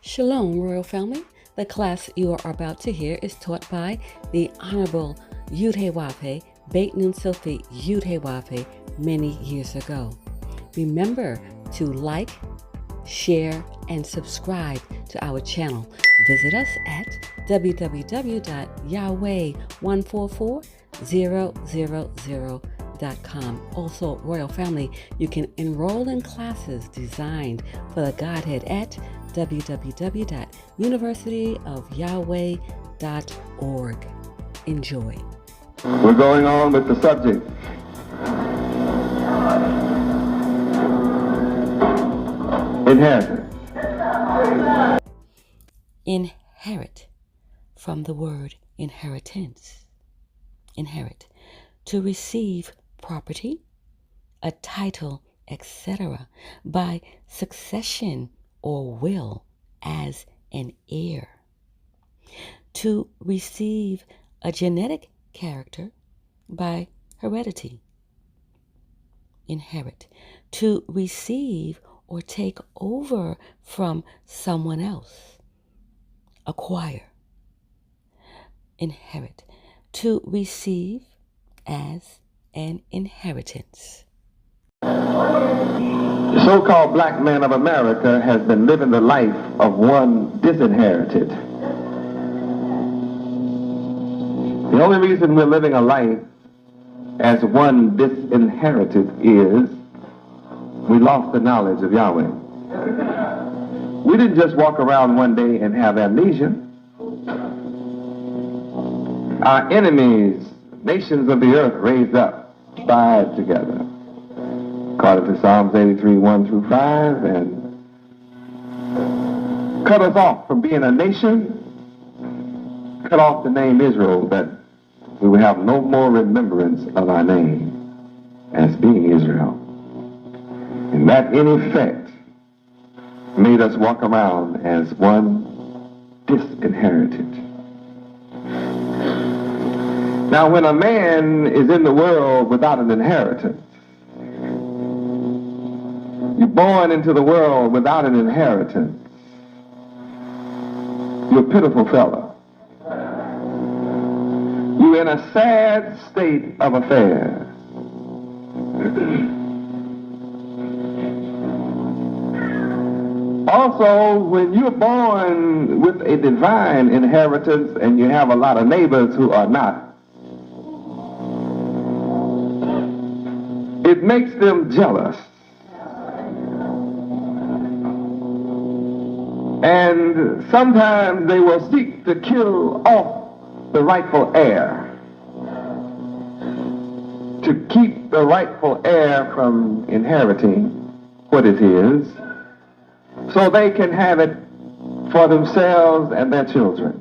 Shalom, Royal Family. The class you are about to hear is taught by the Honorable Yudhe Beit Nun Sophie Yudhe many years ago. Remember to like, share, and subscribe to our channel. Visit us at www.yahweh144000.com. Also, Royal Family, you can enroll in classes designed for the Godhead at www.universityofyahweh.org. Enjoy. We're going on with the subject. Inheritance. Inherit, from the word inheritance. Inherit, to receive property, a title, etc., by succession or will as an heir. To receive a genetic character by heredity. Inherit, to receive or take over from someone else. Acquire. Inherit, to receive as an inheritance. The so-called black man of America has been living the life of one disinherited. The only reason we're living a life as one disinherited is we lost the knowledge of Yahweh. We didn't just walk around one day and have amnesia. Our enemies, nations of the earth, raised up, spied together, according to Psalms 83, 1 through 5, and cut us off from being a nation, cut off the name Israel, that we would have no more remembrance of our name as being Israel. And that, in effect, made us walk around as one disinherited. Now, when a man is in the world without an inheritance, you're born into the world without an inheritance, you're a pitiful fellow. You're in a sad state of affairs. Also, when you're born with a divine inheritance and you have a lot of neighbors who are not, it makes them jealous. And sometimes they will seek to kill off the rightful heir, to keep the rightful heir from inheriting what it is, so they can have it for themselves and their children.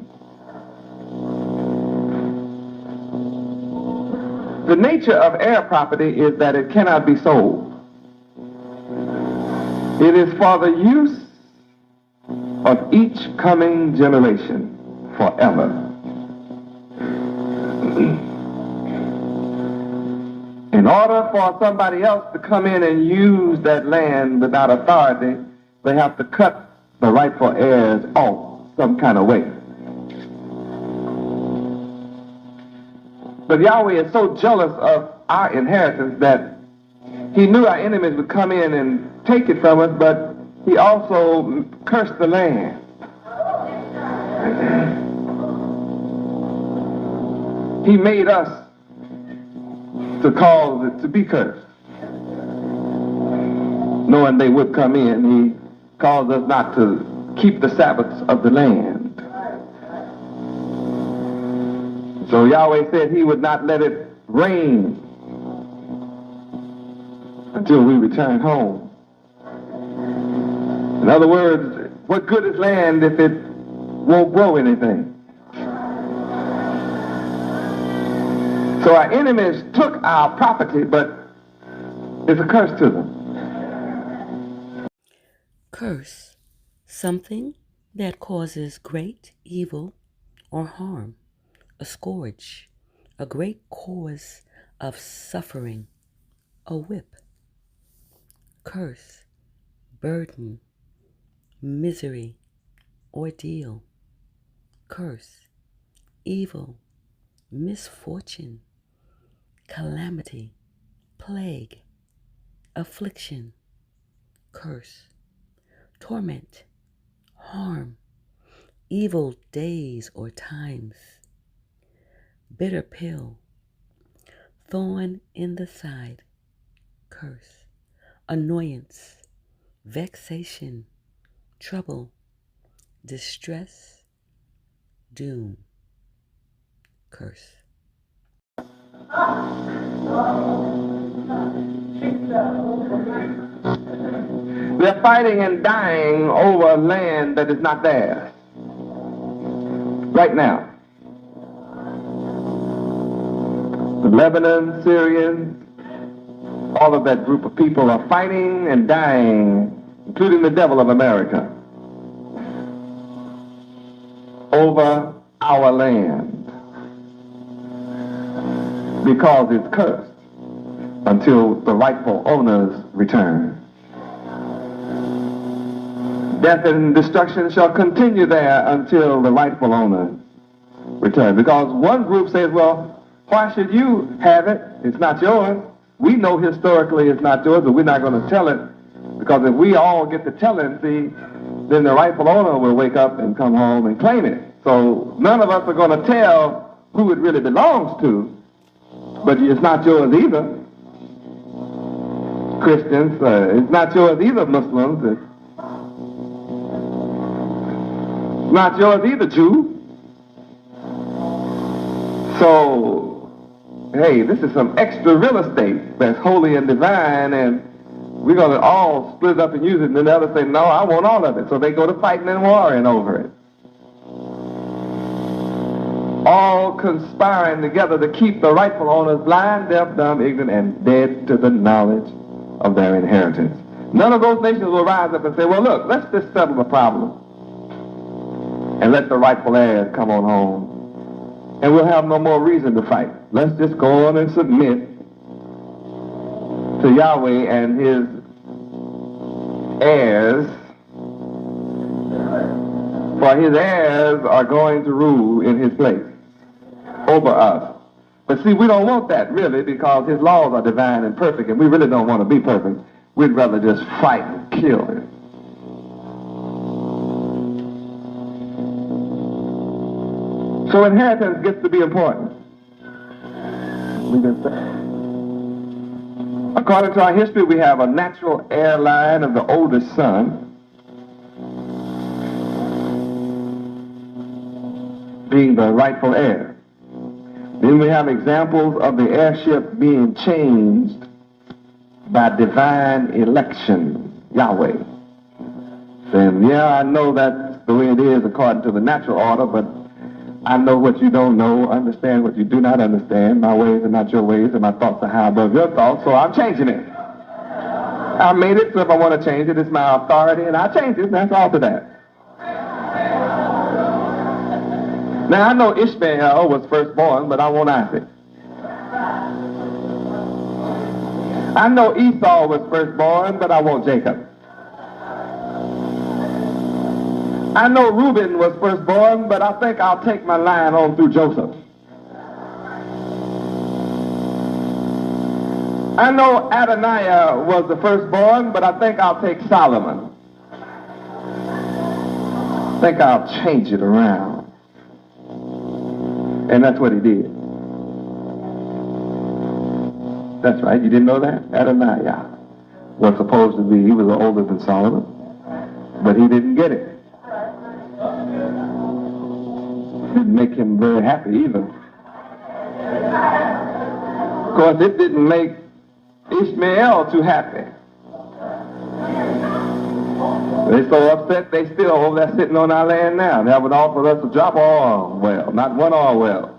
The nature of heir property is that it cannot be sold. It is for the use of each coming generation forever. In order for somebody else to come in and use that land without authority, they have to cut the rightful heirs off some kind of way. But Yahweh is so jealous of our inheritance that he knew our enemies would come in and take it from us, but he also cursed the land. He made us to cause it to be cursed. Knowing they would come in, he caused us not to keep the Sabbaths of the land. So Yahweh said he would not let it rain until we return home. In other words, what good is land if it won't grow anything? So our enemies took our property, but it's a curse to them. Curse, something that causes great evil or harm, a scourge, a great cause of suffering, a whip. Curse, burden, misery, ordeal, curse, evil, misfortune, calamity, plague, affliction, curse, torment, harm, evil days or times, bitter pill, thorn in the side, curse, annoyance, vexation, trouble, distress, doom, curse. They're fighting and dying over land that is not theirs. Right now. The Lebanon, Syrians, all of that group of people are fighting and dying, including the devil of America, over our land because it's cursed until the rightful owners return. Death and destruction shall continue there until the rightful owners return. Because one group says, well, why should you have it? It's not yours. We know historically it's not yours, but we're not going to tell it. Because if we all get to tell it, see, then the rightful owner will wake up and come home and claim it. So none of us are going to tell who it really belongs to, but it's not yours either. Christians, it's not yours either, Muslims. It's not yours either, Jew. So, hey, this is some extra real estate that's holy and divine, and we're going to all split up and use it, and then the others say, no, I want all of it. So they go to fighting and warring over it. All conspiring together to keep the rightful owners blind, deaf, dumb, ignorant, and dead to the knowledge of their inheritance. None of those nations will rise up and say, well, look, let's just settle the problem and let the rightful heirs come on home, and we'll have no more reason to fight. Let's just go on and submit to Yahweh and his heirs, for his heirs are going to rule in his place over us. But see, we don't want that really, because his laws are divine and perfect, and we really don't want to be perfect. We'd rather just fight and kill him. So inheritance gets to be important. According to our history, we have a natural heir line of the oldest son being the rightful heir. Then we have examples of the heirship being changed by divine election, Yahweh. Saying, yeah, I know that's the way it is according to the natural order, but I know what you don't know, understand what you do not understand. My ways are not your ways, and my thoughts are high above your thoughts, so I'm changing it. I made it, so if I want to change it, it's my authority, and I change it, and that's all to that. Now, I know Ishmael was firstborn, but I want Isaac. I know Esau was firstborn, but I want Jacob. I know Reuben was firstborn, but I think I'll take my line on through Joseph. I know Adoniah was the firstborn, but I think I'll take Solomon. I think I'll change it around. And that's what he did. That's right, you didn't know that? Adoniah was supposed to be, he was older than Solomon, but he didn't get it. Didn't make him very happy either. Of course, it didn't make Ishmael too happy. They're so upset, they still over there sitting on our land now. They haven't offered us a drop of oil well, not one oil well.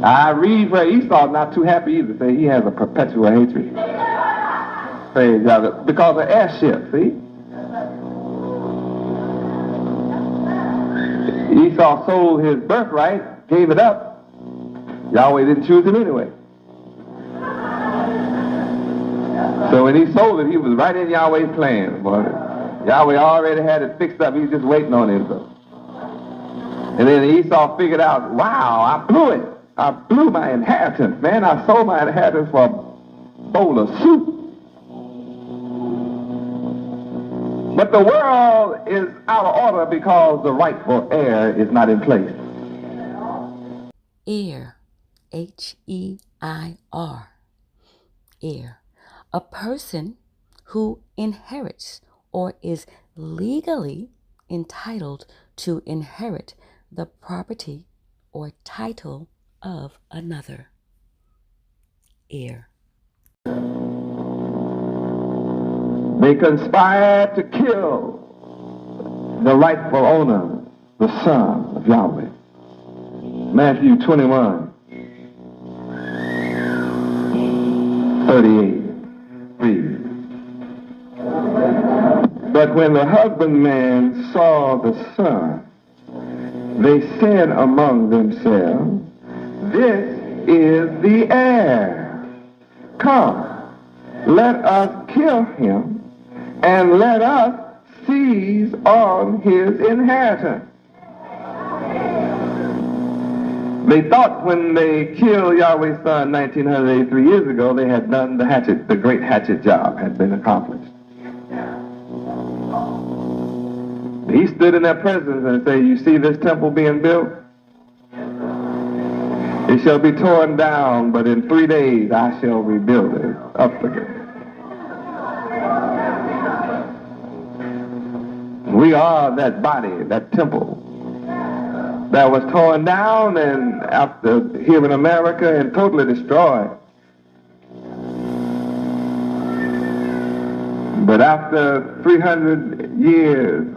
I read where Esau's not too happy either. Say he has a perpetual hatred. Praise God. Because of heirship, see? Esau sold his birthright, gave it up. Yahweh didn't choose him anyway. So when he sold it, he was right in Yahweh's plan, boy. Yahweh already had it fixed up. He was just waiting on him. And then Esau figured out, wow, I blew it. I blew my inheritance, man. I sold my inheritance for a bowl of soup. But the world is out of order because the rightful heir is not in place. Heir, H-E-I-R, heir, a person who inherits or is legally entitled to inherit the property or title of another. Heir. They conspired to kill the rightful owner, the son of Yahweh. Matthew 21, 38. Read. But when the husbandman saw the son, they said among themselves, this is the heir. Come, let us kill him, and let us seize on his inheritance. They thought when they killed Yahweh's son 1983 years ago, they had done the great hatchet job had been accomplished. He stood in their presence and said, you see this temple being built? It shall be torn down, but in 3 days I shall rebuild it up again. We are that body, that temple, that was torn down and after here in America and totally destroyed. But after 300 years,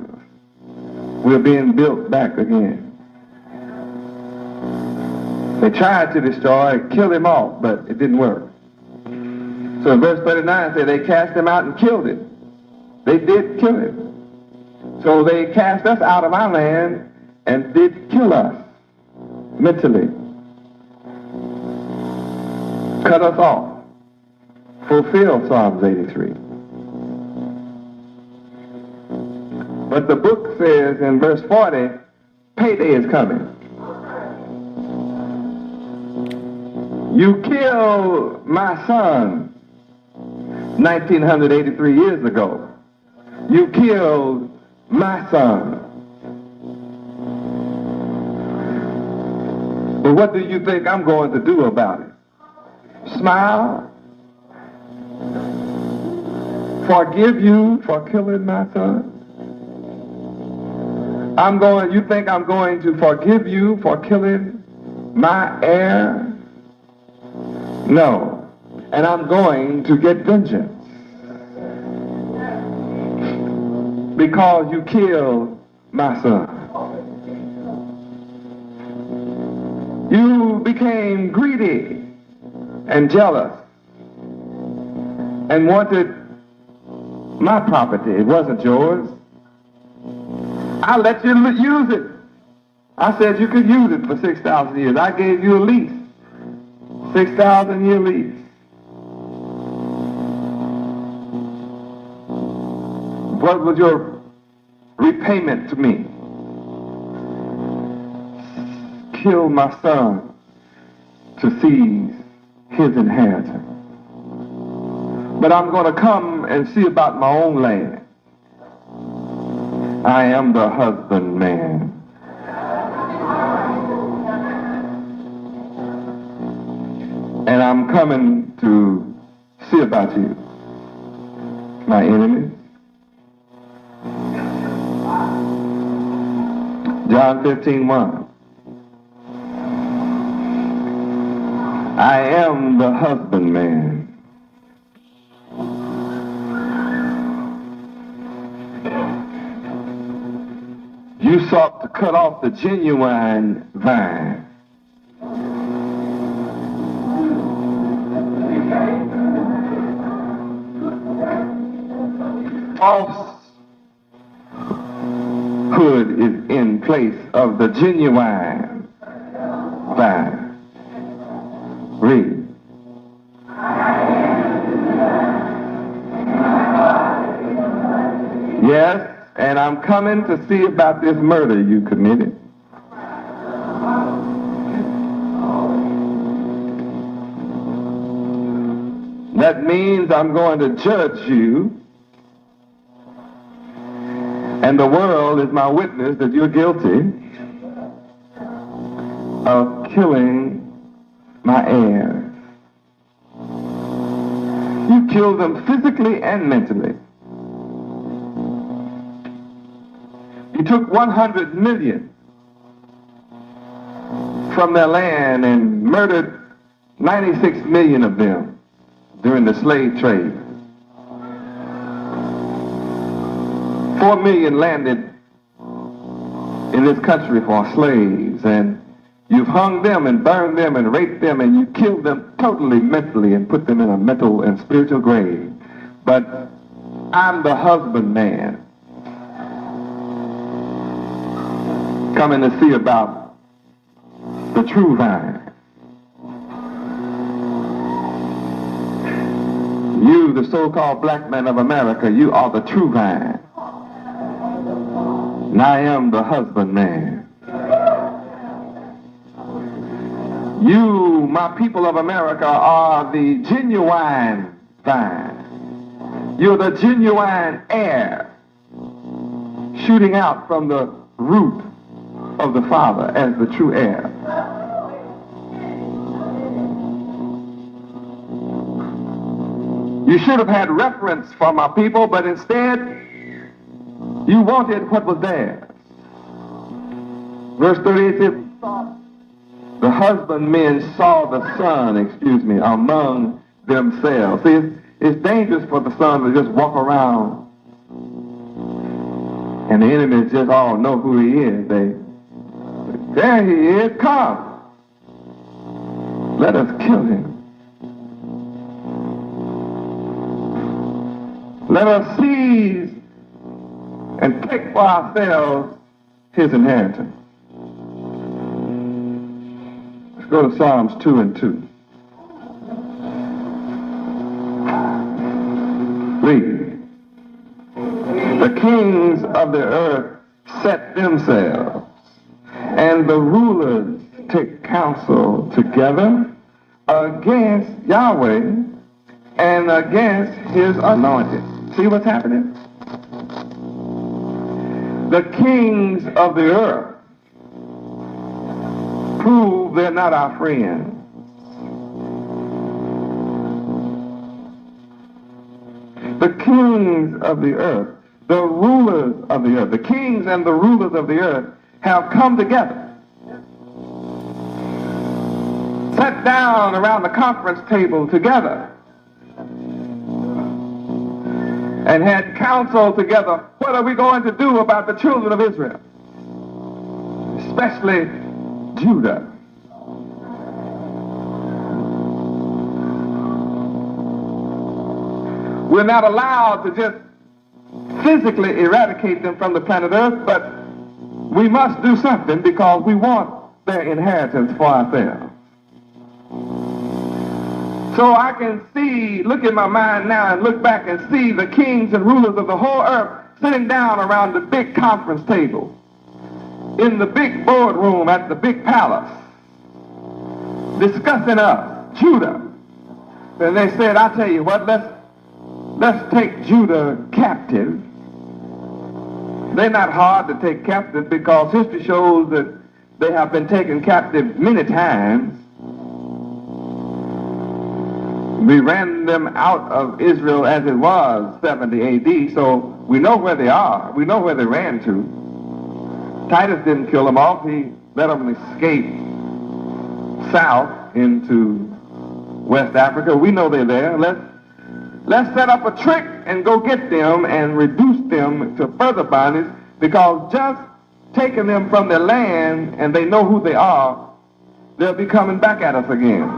we're being built back again. They tried to destroy, kill him off, but it didn't work. So in verse 39 says they cast him out and killed him. They did kill him. So they cast us out of our land and did kill us mentally. Cut us off. Fulfill Psalms 83. But the book says in verse 40, payday is coming. You killed my son 1983 years ago. You killed my son. But what do you think I'm going to do about it? Smile? Forgive you for killing my son? You think I'm going to forgive you for killing my heir? No. And I'm going to get vengeance. Because you killed my son. You became greedy and jealous and wanted my property. It wasn't yours. I let you use it. I said you could use it for 6,000 years. I gave you a lease. 6,000-year lease. What was your repayment to me? Kill my son to seize his inheritance. But I'm going to come and see about my own land. I am the husbandman. And I'm coming to see about you, my enemies. John 15:1. I am the husbandman. You sought to cut off the genuine vine. Falsehood is in place of the genuine vine. Read. Yes, and I'm coming to see about this murder you committed. That means I'm going to judge you, and the world is my witness that you're guilty of killing my heirs. You killed them physically and mentally. You took 100 million from their land and murdered 96 million of them during the slave trade. 4 million landed in this country for slaves, and you've hung them and burned them and raped them, and you killed them totally mentally and put them in a mental and spiritual grave. But I'm the husbandman, coming to see about the true vine. You, the so-called black man of America, you are the true vine. And I am the husbandman. You, my people of America, are the genuine vine. You're the genuine heir, shooting out from the root of the Father as the true heir. You should have had reference for my people, but instead you wanted what was theirs. Verse 38 says, the husbandmen saw the son, among themselves. See, it's dangerous for the son to just walk around and the enemies just all know who he is. There he is, come. Let us kill him. Let us seize and take for ourselves his inheritance. Let's go to Psalms 2 and 2. Read. The kings of the earth set themselves, and the rulers take counsel together against Yahweh and against his anointed. See what's happening? The kings of the earth prove they're not our friends. The kings of the earth, the rulers of the earth, the kings and the rulers of the earth have come together, sat down around the conference table together, and had counsel together. What are we going to do about the children of Israel? Especially Judah. We're not allowed to just physically eradicate them from the planet Earth, but we must do something because we want their inheritance for ourselves. So I can see, look in my mind now and look back and see the kings and rulers of the whole earth sitting down around the big conference table in the big boardroom at the big palace discussing us, Judah. And they said, I tell you what, let's take Judah captive. They're not hard to take captive because history shows that they have been taken captive many times. We ran them out of Israel as it was 70 A.D., so we know where they are. We know where they ran to. Titus didn't kill them off. He let them escape south into West Africa. We know they're there. Let's set up a trick and go get them and reduce them to further bondage, because just taking them from their land and they know who they are, they'll be coming back at us again.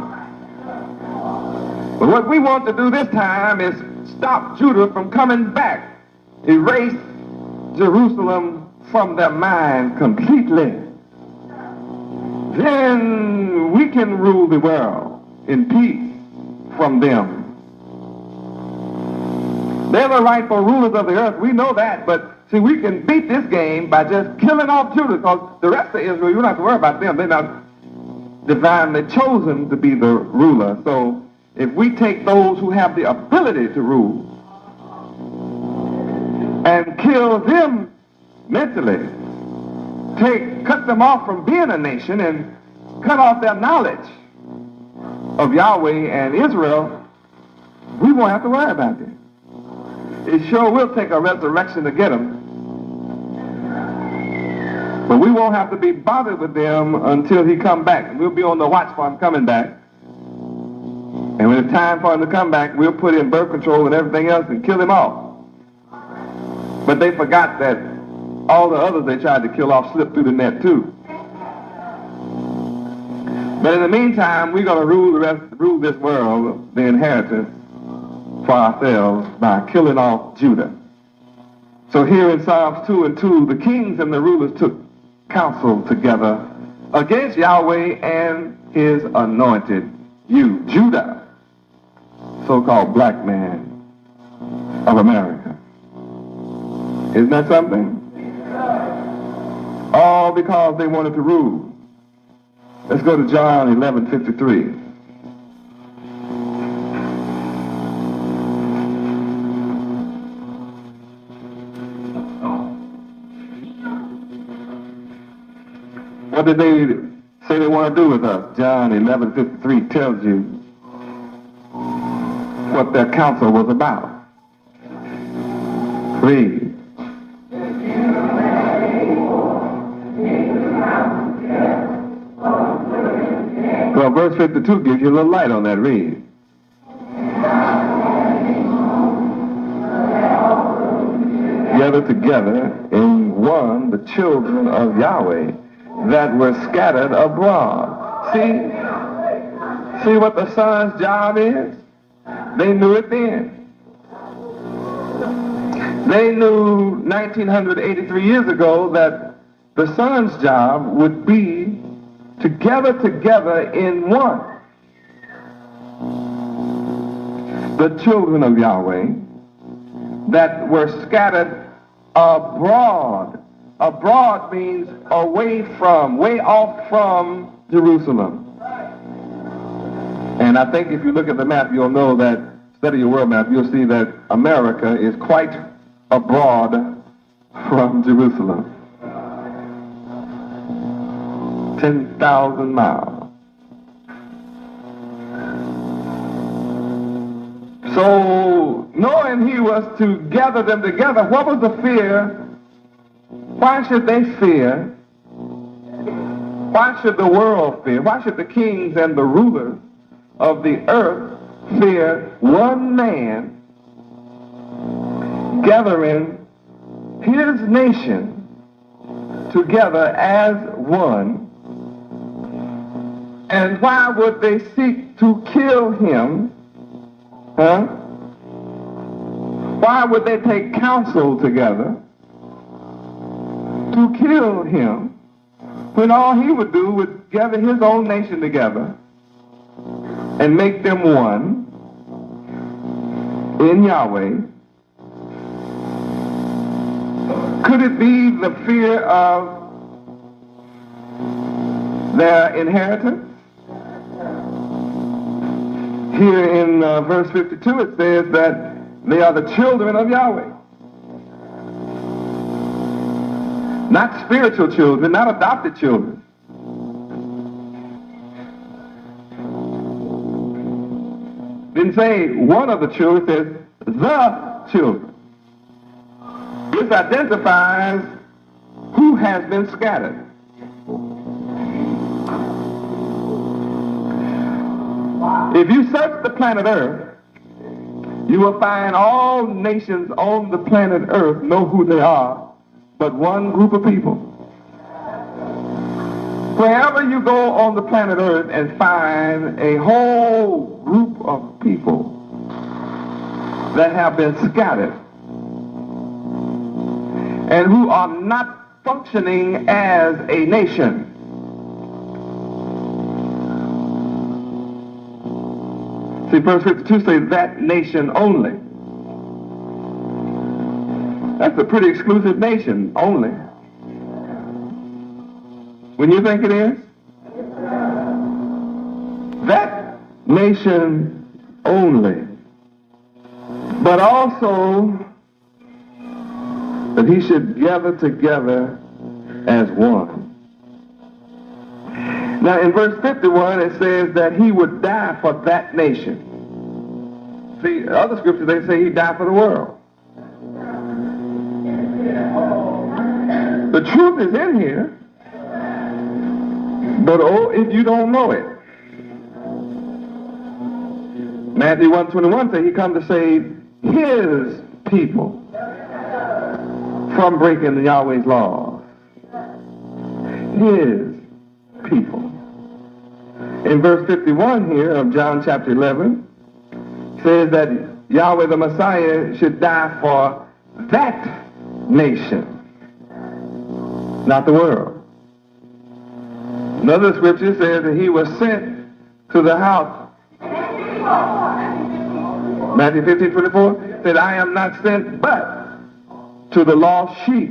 But what we want to do this time is stop Judah from coming back, erase Jerusalem from their mind completely. Then we can rule the world in peace from them. They're the rightful rulers of the earth, we know that, but See, we can beat this game by just killing off Judah, because the rest of Israel, you don't have to worry about them. They're not divinely chosen to be the ruler. So if we take those who have the ability to rule and kill them mentally, cut them off from being a nation and cut off their knowledge of Yahweh and Israel, we won't have to worry about them. It sure will take a resurrection to get them, but we won't have to be bothered with them until he come back. We'll be on the watch for him coming back. And when it's time for him to come back, we'll put in birth control and everything else and kill him off. But they forgot that all the others they tried to kill off slipped through the net too. But in the meantime, we're going to rule this world, the inheritance, for ourselves by killing off Judah. So here in Psalms 2 and 2, the kings and the rulers took counsel together against Yahweh and his anointed you, Judah, so-called black man of America. Isn't that something? All because they wanted to rule. Let's go to John 11:53. What did they say they want to do with us? John 11:53 tells you what their counsel was about. Read. Well, verse 52 gives you a little light on that. Read. Gather together in one the children of Yahweh that were scattered abroad. See what the son's job is? They knew it then. They knew 1983 years ago that the son's job would be to gather together in one the children of Yahweh that were scattered abroad. Abroad means away from, way off from Jerusalem. And I think if you look at the map, you'll know that, study your world map, you'll see that America is quite abroad from Jerusalem. 10,000 miles. So, knowing he was to gather them together, what was the fear? Why should they fear? Why should the world fear? Why should the kings and the rulers of the earth fear one man gathering his nation together as one? And why would they seek to kill him? Why would they take counsel together to kill him when all he would do was gather his own nation together and make them one in Yahweh? Could it be the fear of their inheritance? Here in verse 52 it says that they are the children of Yahweh. Not spiritual children, not adopted children. Didn't say one of the children, it says the children. This identifies who has been scattered. If you search the planet Earth, you will find all nations on the planet Earth know who they are, but one group of people. Wherever you go on the planet Earth and find a whole group of people that have been scattered and who are not functioning as a nation. See, verse 52 says that nation only. That's a pretty exclusive nation, only. Wouldn't you think it is? That nation only. But also that he should gather together as one. Now in verse 51 it says that he would die for that nation. See, other scriptures they say he died for the world. The truth is in here, but oh, if you don't know it. Matthew 1:21 says he come to save his people from breaking the Yahweh's laws. His people. In verse 51 here of John chapter 11, says that Yahweh the Messiah should die for that nation, not the world. Another scripture says that he was sent to the house. Matthew 15:24 said, I am not sent but to the lost sheep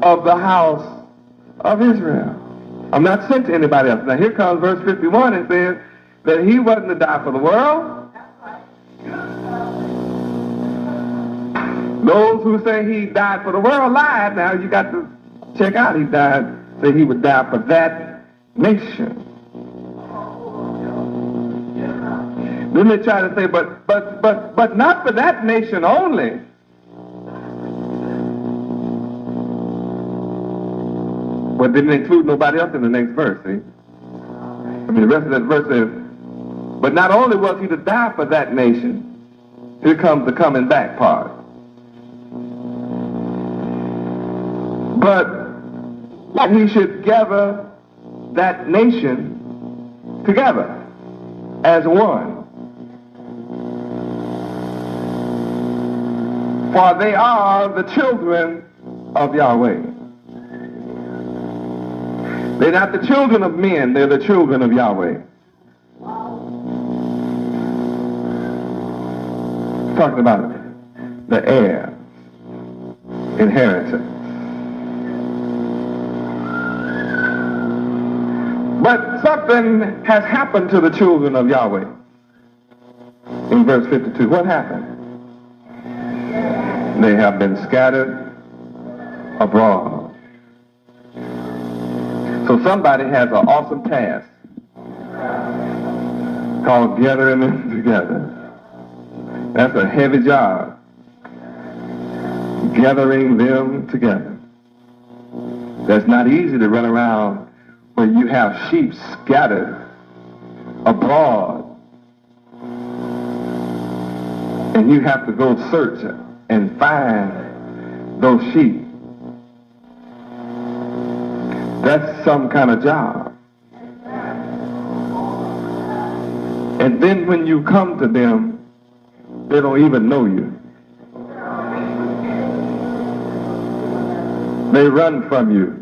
of the house of Israel. I'm not sent to anybody else. Now here comes verse 51 and says that he wasn't to die for the world. Those who say he died for the world lied. Now you got to check out. He died, say he would die for that nation. Then they try to say, but not for that nation only. But didn't include nobody else in the next verse, see? I mean, the rest of that verse says, but not only was he to die for that nation, here comes the coming back part. But he should gather that nation together as one. For they are the children of Yahweh. They're not the children of men, they're the children of Yahweh. Talking about the heir, inheritance. But something has happened to the children of Yahweh. In verse 52, what happened? They have been scattered abroad. So somebody has an awesome task called gathering them together. That's a heavy job. Gathering them together. That's not easy to run around where you have sheep scattered abroad. And you have to go search and find those sheep. That's some kind of job. And then when you come to them, they don't even know you. They run from you.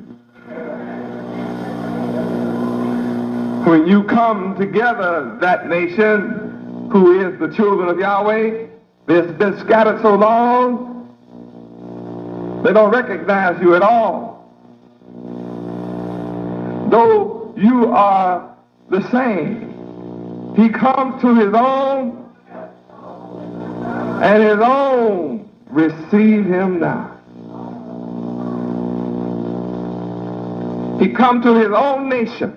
When you come together, that nation, who is the children of Yahweh, they've been scattered so long, they don't recognize you at all. Though you are the same, he comes to his own, and his own receive him not. He come to his own nation.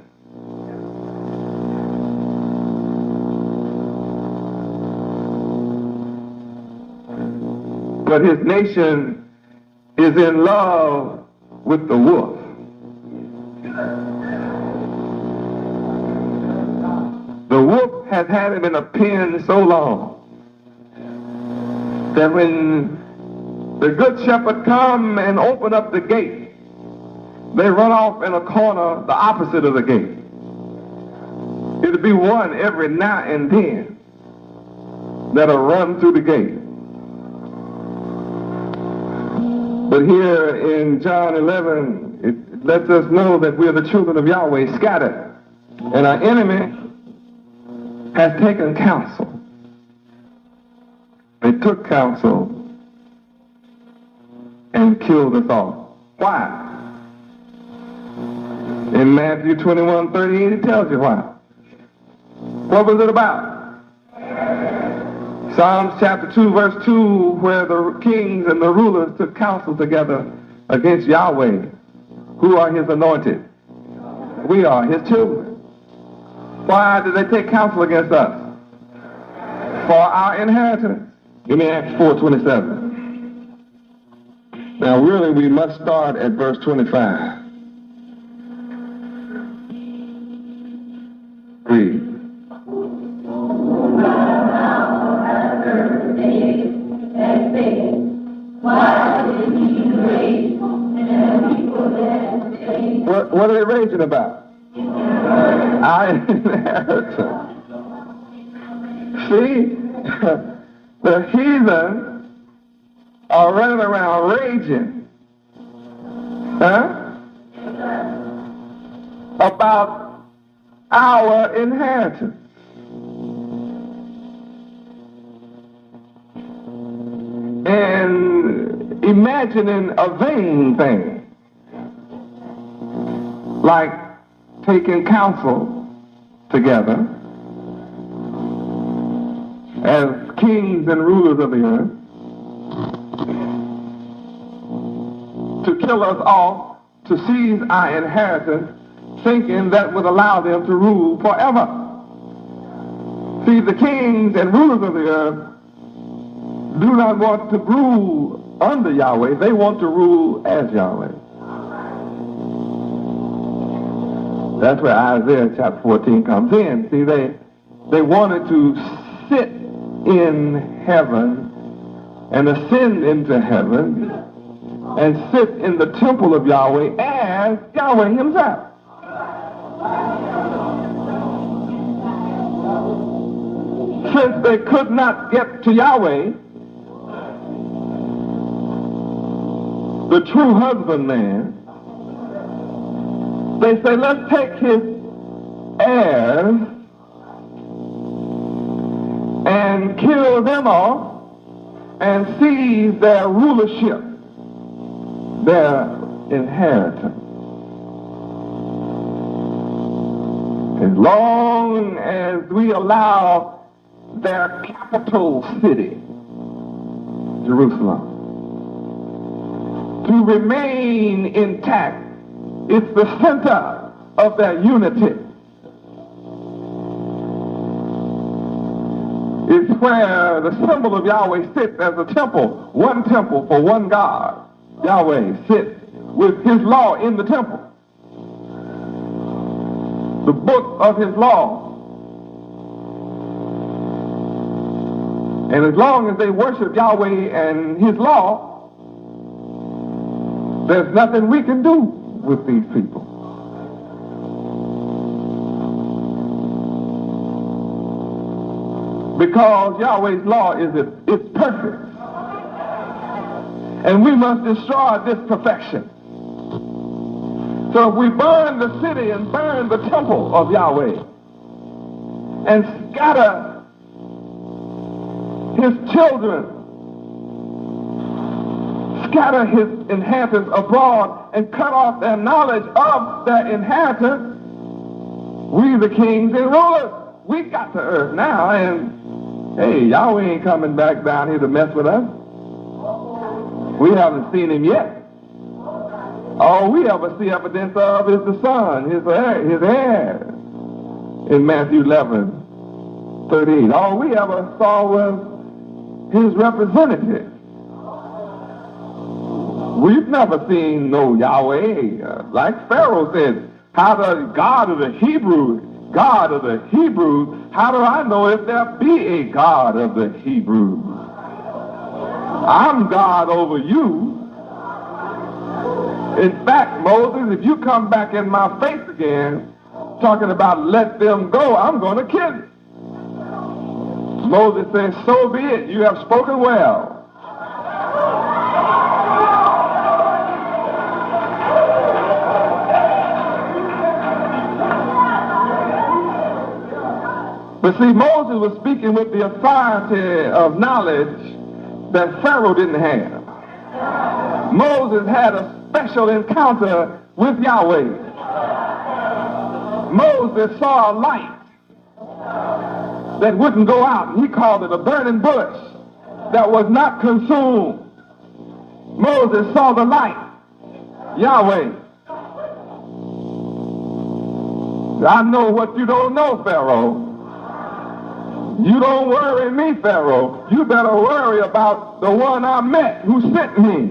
But his nation is in love with the wolf. The wolf has had him in a pen so long that when the good shepherd come and open up the gate, they run off in a corner the opposite of the gate. It'll be one every now and then that'll run through the gate. But here in John 11, it lets us know that we are the children of Yahweh, scattered. And our enemy has taken counsel. They took counsel and killed us all. Why? In Matthew 21:38, it tells you why. What was it about? Psalms chapter 2, verse 2, where the kings and the rulers took counsel together against Yahweh, who are his anointed. We are his children. Why did they take counsel against us? For our inheritance. Give me Acts 4:27. Now really we must start at verse 25. Read. What are they raging about? Our inheritance. See, the heathen are running around raging, about our inheritance. And imagining a vain thing, like taking counsel together as kings and rulers of the earth to kill us off, to seize our inheritance, thinking that would allow them to rule forever. See, the kings and rulers of the earth do not want to rule under Yahweh. They want to rule as Yahweh. That's where Isaiah chapter 14 comes in. See, they wanted to sit in heaven and ascend into heaven and sit in the temple of Yahweh as Yahweh himself. Since they could not get to Yahweh, the true husbandman, they say, let's take his heirs and kill them off and seize their rulership, their inheritance. As long as we allow their capital city, Jerusalem, to remain intact, it's the center of their unity. It's where the symbol of Yahweh sits as a temple for one God. Yahweh sits with his law in the temple, the book of his law. And as long as they worship Yahweh and his law, there's nothing we can do with these people. Because Yahweh's law it's perfect. And we must destroy this perfection. So if we burn the city and burn the temple of Yahweh and scatter his children, scatter his inheritance abroad and cut off their knowledge of their inheritance, we the kings and rulers, we got to earth now, and hey, Yahweh ain't coming back down here to mess with us. We haven't seen him yet. All we ever see evidence of is the Son, his heir, in Matthew 11:38. All we ever saw was his representative. We've never seen no Yahweh. Like Pharaoh said, how the God of the Hebrews, how do I know if there be a God of the Hebrews? I'm God over you. In fact, Moses, if you come back in my face again, talking about let them go, I'm going to kill you. Moses says, so be it, you have spoken well. But see, Moses was speaking with the authority of knowledge that Pharaoh didn't have. Moses had a special encounter with Yahweh. Moses saw a light that wouldn't go out. He called it a burning bush that was not consumed. Moses saw the light, Yahweh. I know what you don't know, Pharaoh. You don't worry me, Pharaoh. You better worry about the one I met who sent me.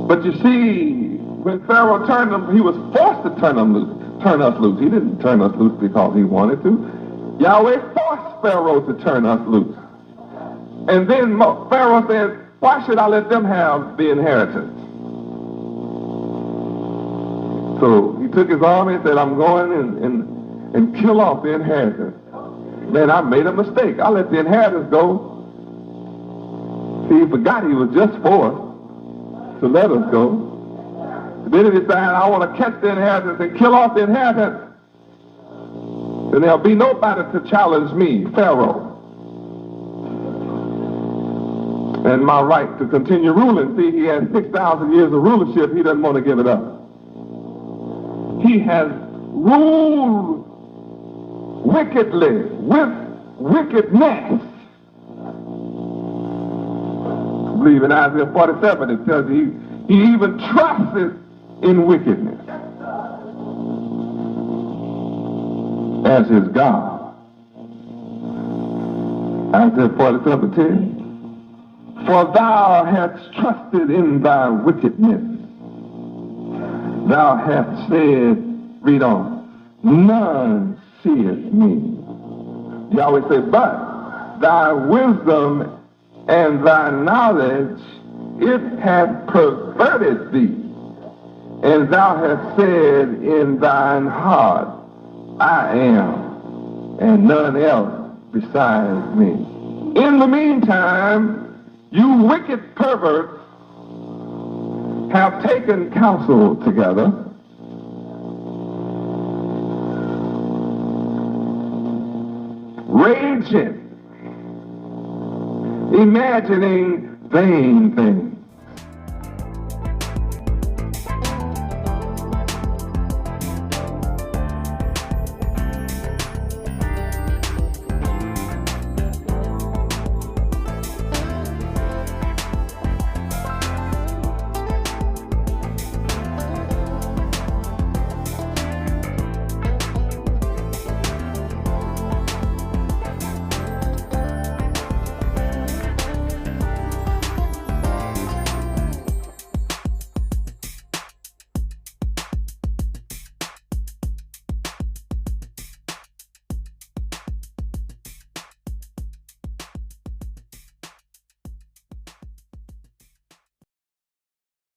But you see, when Pharaoh turned him, he was forced to turn us loose. He didn't turn us loose because he wanted to. Yahweh forced Pharaoh to turn us loose. And then Pharaoh said, why should I let them have the inheritance? So he took his army and said, I'm going and kill off the inheritance. Man, I made a mistake. I let the inheritance go. See, he forgot he was just forced to let us go. Then he decided, I want to catch the inheritance and kill off the inheritance. Then there'll be nobody to challenge me, Pharaoh, and my right to continue ruling. See, he has 6,000 years of rulership. He doesn't want to give it up. He has ruled wickedly with wickedness. I believe in Isaiah 47 it tells you he even trusts in wickedness as his God. Isaiah 47:10. For thou hast trusted in thy wickedness. Thou hast said, read on, none seeth me. Yahweh said, but thy wisdom and thy knowledge, it hath perverted thee. And thou hast said in thine heart, I am, and none else besides me. In the meantime, you wicked perverts have taken counsel together raging, imagining vain things.